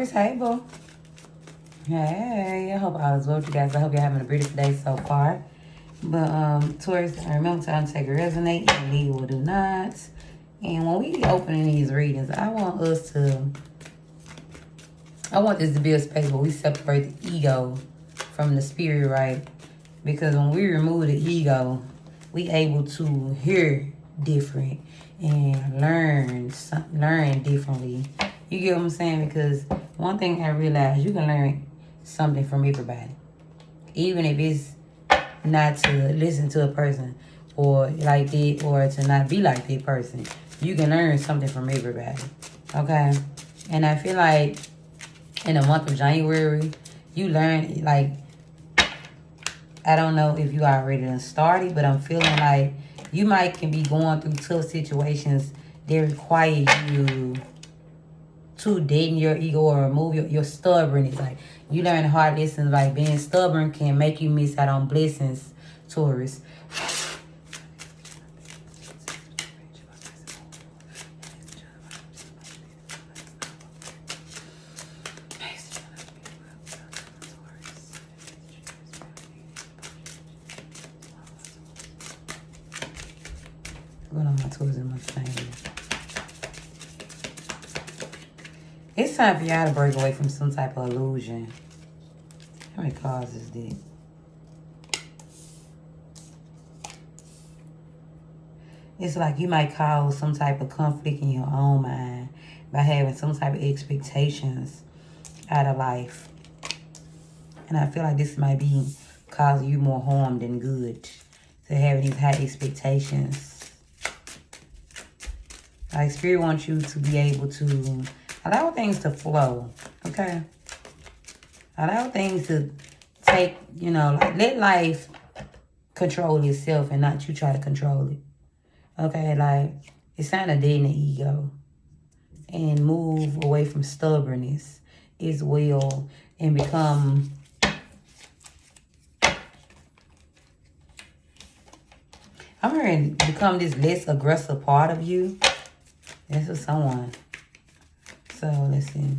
Taurus, hey, boo. Hey, I hope all is well with you guys. I hope you're having a beautiful day so far. But, Taurus, remember to take a resonate and leave will do not. And when we opening these readings, I want this to be a space where we separate the ego from the spirit, right? Because when we remove the ego, we able to hear different and learn differently. You get what I'm saying? Because one thing I realized, you can learn something from everybody. Even if it's not to listen to a person or like that, or to not be like that person. You can learn something from everybody. Okay? And I feel like in the month of January, you learn, like, I don't know if you already done started, but I'm feeling like you can be going through tough situations that require you to deaden your ego or remove your stubbornness. Like, you learn hard lessons, like being stubborn can make you miss out on blessings, Taurus. Going on my Taurus and my thing. It's time for y'all to break away from some type of illusion. How many cards is this? It's like you might cause some type of conflict in your own mind by having some type of expectations out of life. And I feel like this might be causing you more harm than good to have these high expectations. Like, Spirit wants you to be able to allow things to flow, okay? Allow things to take, like, let life control itself and not you try to control it. Okay, like, it's time to deaden the ego and move away from stubbornness as well and become this less aggressive part of you. This is someone. So, let's see.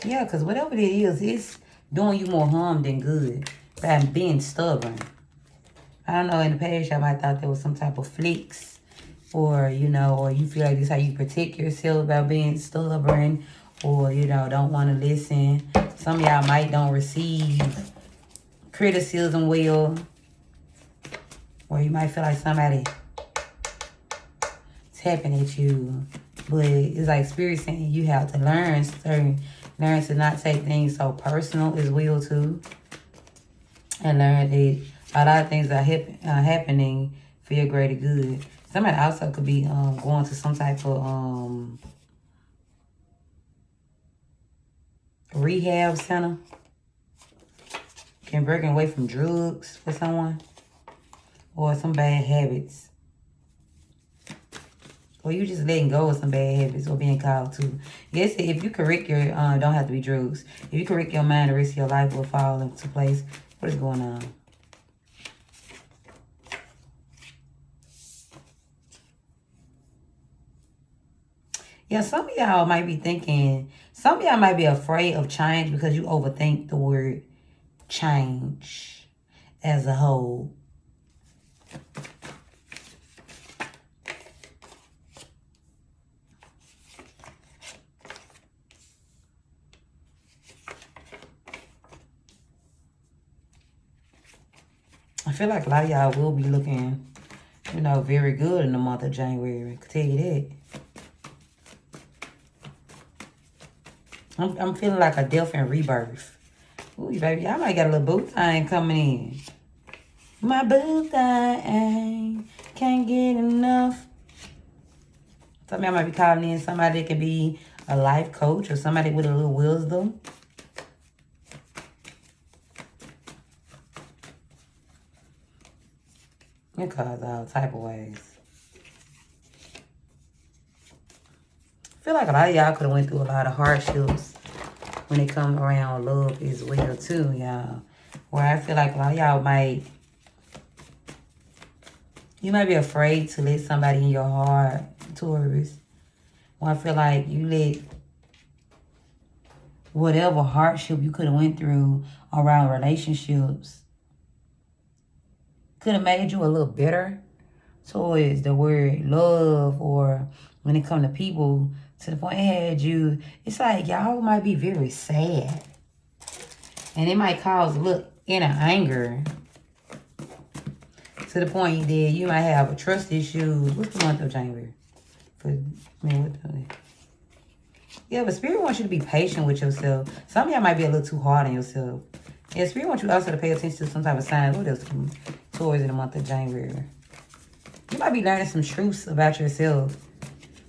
Yeah, because whatever it is, it's doing you more harm than good by being stubborn. I don't know, in the past, y'all might thought there was some type of flex or, or you feel like this is how you protect yourself by being stubborn or, don't want to listen. Some of y'all might don't receive criticism well, or you might feel like somebody tapping at you. But it's like Spirit saying you have to learn to not take things so personal as well too. And learn that a lot of things are happening for your greater good. Somebody also could be going to some type of rehab center. Can break away from drugs for someone. Or some bad habits. Or you just letting go of some bad habits or being called to. Yes, if you correct your, don't have to be drugs. If you correct your mind, the rest of your life will fall into place. What is going on? Yeah, some of y'all might be thinking, some of y'all might be afraid of change because you overthink the word change as a whole. I feel like a lot of y'all will be looking, very good in the month of January. I can tell you that. I'm feeling like a death and rebirth. Ooh, baby, y'all might got a little boo thing coming in. My boo thing, can't get enough. Some of y'all might be calling in somebody that can be a life coach or somebody with a little wisdom. It causes all type of ways. I feel like a lot of y'all could have went through a lot of hardships when it comes around love as well too, y'all. Where I feel like a lot of y'all might be afraid to let somebody in your heart, Taurus. Or I feel like you let whatever hardship you could have went through around relationships could have made you a little better towards the word love, or when it comes to people, to the point it had you, it's like y'all might be very sad. And it might cause a little inner anger to the point that you might have trust issues. What's the month of January? Yeah, but Spirit wants you to be patient with yourself. Some of y'all might be a little too hard on yourself. Yeah, Spirit wants you also to pay attention to some type of signs. What else? Towards in the month of January. You might be learning some truths about yourself.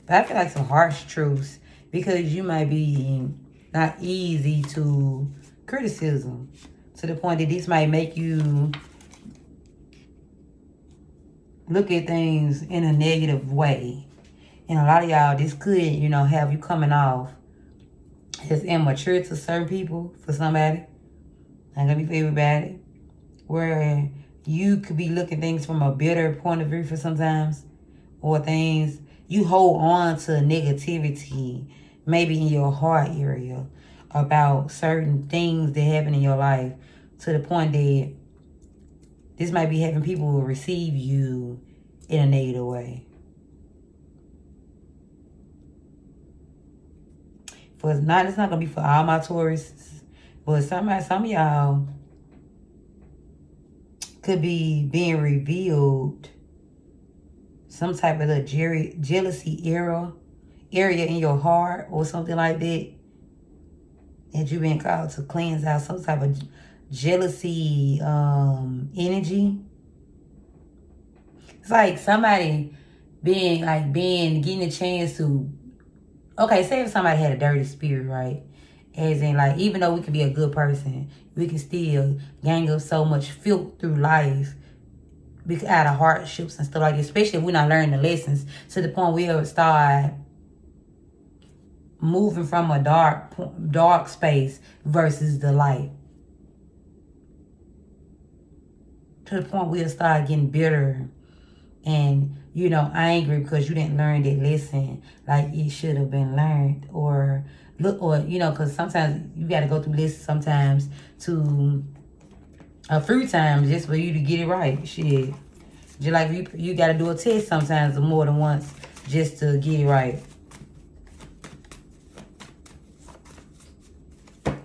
But I feel like some harsh truths. Because you might be not easy to criticism. To the point that this might make you look at things in a negative way. And a lot of y'all, this could, you know, have you coming off as immature to certain people, for somebody. Not gonna be for everybody. Where you could be looking things from a bitter point of view for sometimes. Or things, you hold on to negativity, maybe in your heart area, about certain things that happen in your life, to the point that this might be having people receive you in a negative way. It's not gonna be for all my Tauruses, but some of y'all could be being revealed some type of little jealousy area in your heart, or something like that you've been called to cleanse out, some type of jealousy energy. It's like somebody getting a chance to, okay, say if somebody had a dirty spirit, right? As in, like, even though we could be a good person, we can still gang up so much filth through life out of hardships and stuff like that, especially if we're not learning the lessons, to the point we'll start moving from a dark space versus the light. To the point we'll start getting bitter and, you know, angry because you didn't learn that lesson like it should have been learned. Or you know, because sometimes you got to go through this sometimes to a few times just for you to get it right. Shit. Just like you got to do a test sometimes more than once just to get it right.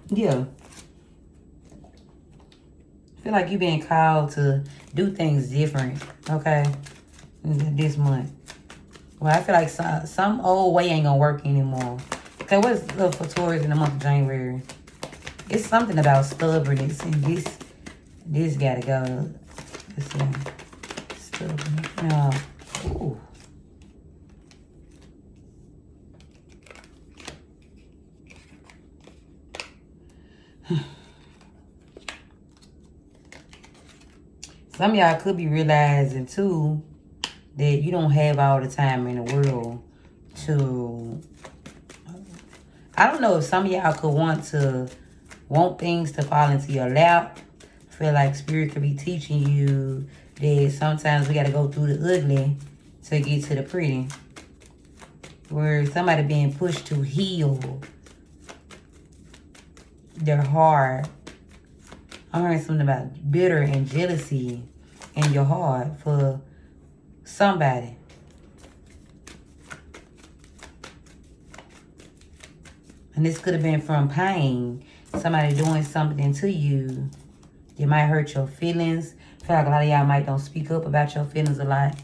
Yeah. I feel like you're being called to do things different, okay, this month. Well, I feel like some old way ain't gonna work anymore. Okay, what's up for Taurus in the month of January? It's something about stubbornness, and this gotta go. Let's see. Stubbornness. No. Ooh. Some of y'all could be realizing too that you don't have all the time in the world to, I don't know if some of y'all could want things to fall into your lap. I feel like Spirit could be teaching you that sometimes we got to go through the ugly to get to the pretty. Where somebody being pushed to heal their heart. I'm hearing something about bitter and jealousy in your heart for somebody. And this could have been from pain. Somebody doing something to you. It might hurt your feelings. I feel like a lot of y'all might don't speak up about your feelings a lot.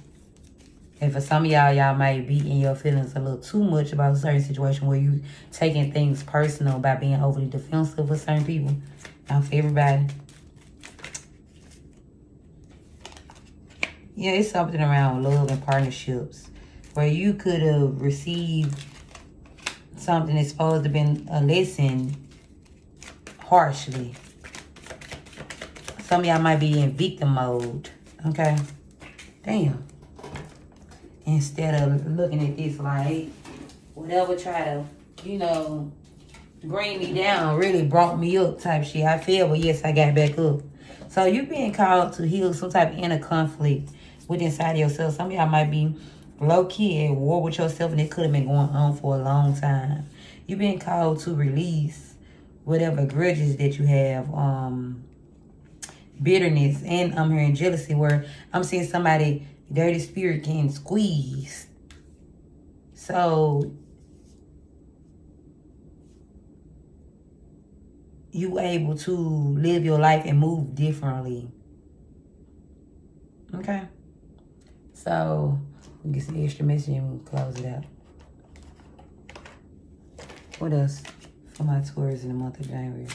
And for some of y'all might be in your feelings a little too much about a certain situation where you taking things personal by being overly defensive with certain people. Not for everybody. Yeah, it's something around love and partnerships where you could have received something that's supposed to have been a lesson harshly. Some of y'all might be in victim mode. Okay? Damn. Instead of looking at this like, whatever try to, you know, bring me down really brought me up type shit. I feel, but yes, I got back up. So you're being called to heal some type of inner conflict within inside yourself. Some of y'all might be low-key at war with yourself, and it could have been going on for a long time. You've been called to release whatever grudges that you have, bitterness, and I'm hearing jealousy, where I'm seeing somebody, dirty spirit, getting squeezed. So you able to live your life and move differently. Okay? So we get some extra message and we'll close it out. What else for my Taurus in the month of January?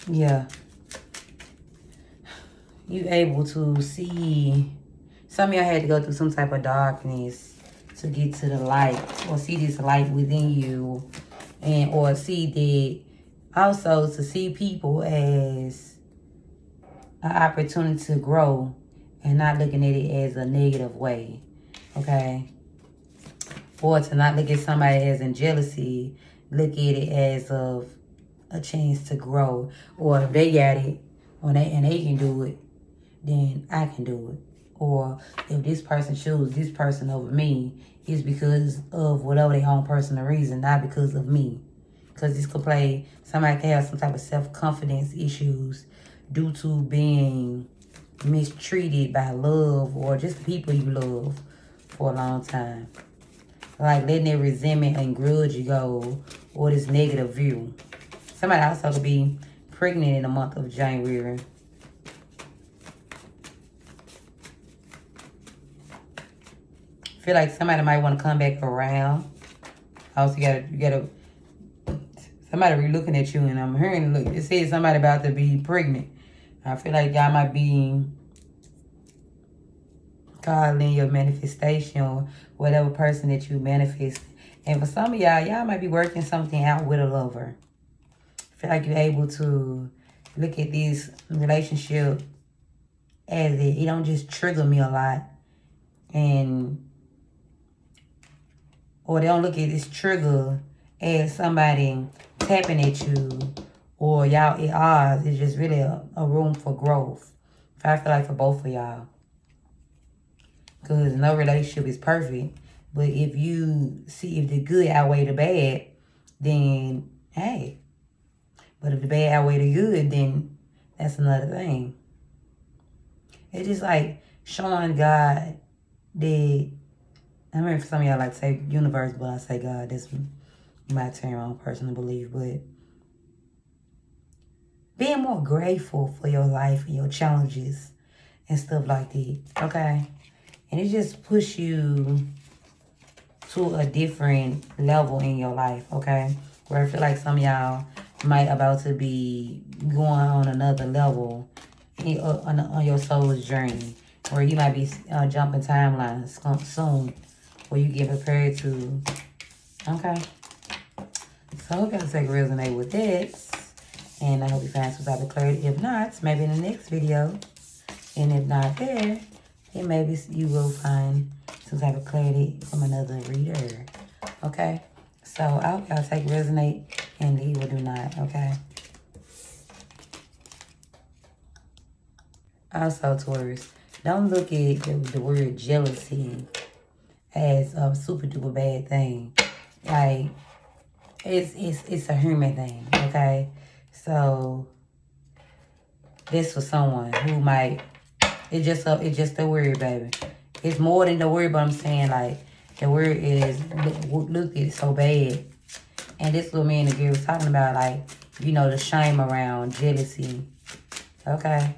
Yeah. You able to see, some of y'all had to go through some type of darkness to get to the light, or see this light within you, and or see that, also to see people as an opportunity to grow and not looking at it as a negative way, okay? Or to not look at somebody as in jealousy, look at it as of a chance to grow. Or if they got it, and they can do it, then I can do it. Or if this person chooses this person over me, it's because of whatever their own personal reason, not because of me. Because this could play, somebody can have some type of self-confidence issues due to being mistreated by love, or just the people you love for a long time. Like letting their resentment and grudge go, or this negative view. Somebody also could be pregnant in the month of January. Feel like somebody might want to come back around. Also, you gotta somebody be looking at you, and I'm hearing, look, it says somebody about to be pregnant. I feel like y'all might be calling your manifestation, or whatever person that you manifest. And for some of y'all might be working something out with a lover. I feel like you're able to look at this relationship as it don't just trigger me a lot, or they don't look at this trigger as somebody tapping at you, or y'all at odds. It's just really a room for growth. I feel like for both of y'all. Because no relationship is perfect. But if you see if the good outweigh the bad, then hey. But if the bad outweigh the good, then that's another thing. It's just like showing God that, I remember some of y'all like to say universe, but I say God. That's my term, my own personal belief. But being more grateful for your life and your challenges and stuff like that, okay? And it just push you to a different level in your life, okay? Where I feel like some of y'all might about to be going on another level on your soul's journey, where you might be jumping timelines soon, where you get prepared to, okay? So I hope y'all take resonate with this, and I hope you find some type of clarity. If not, maybe in the next video, and if not there, then maybe you will find some type of clarity from another reader, okay? So I hope y'all take resonate, and the evil do not, okay? Also, Taurus, don't look at the word jealousy as a super duper bad thing. Like, it's a human thing, okay? So this for someone who might, it's just a word, baby. It's more than the word, but I'm saying, like, the word is look it's so bad. And this little man the girl was talking about, like, you know, the shame around jealousy. Okay?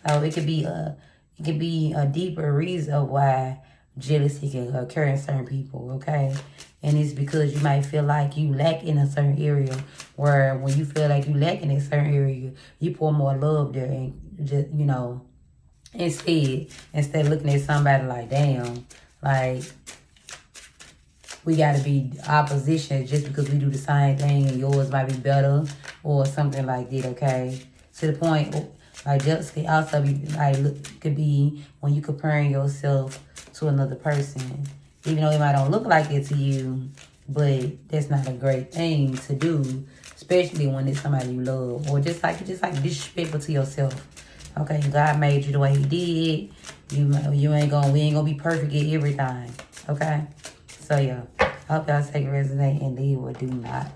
So it could be a deeper reason of why jealousy can occur in certain people, okay? And it's because you might feel like you lack in a certain area, where when you feel like you lack in a certain area, you pour more love there, and just, you know, instead of looking at somebody like, damn, like, we got to be opposition just because we do the same thing and yours might be better or something like that, okay? To the point, like, jealousy also be, like, could be when you comparing yourself to another person. Even though it might not look like it to you, but that's not a great thing to do, especially when it's somebody you love, or just like disrespectful to yourself. Okay, God made you the way He did. We ain't gonna be perfect at everything. Okay, so yeah, I hope y'all take it resonate and leave or do not.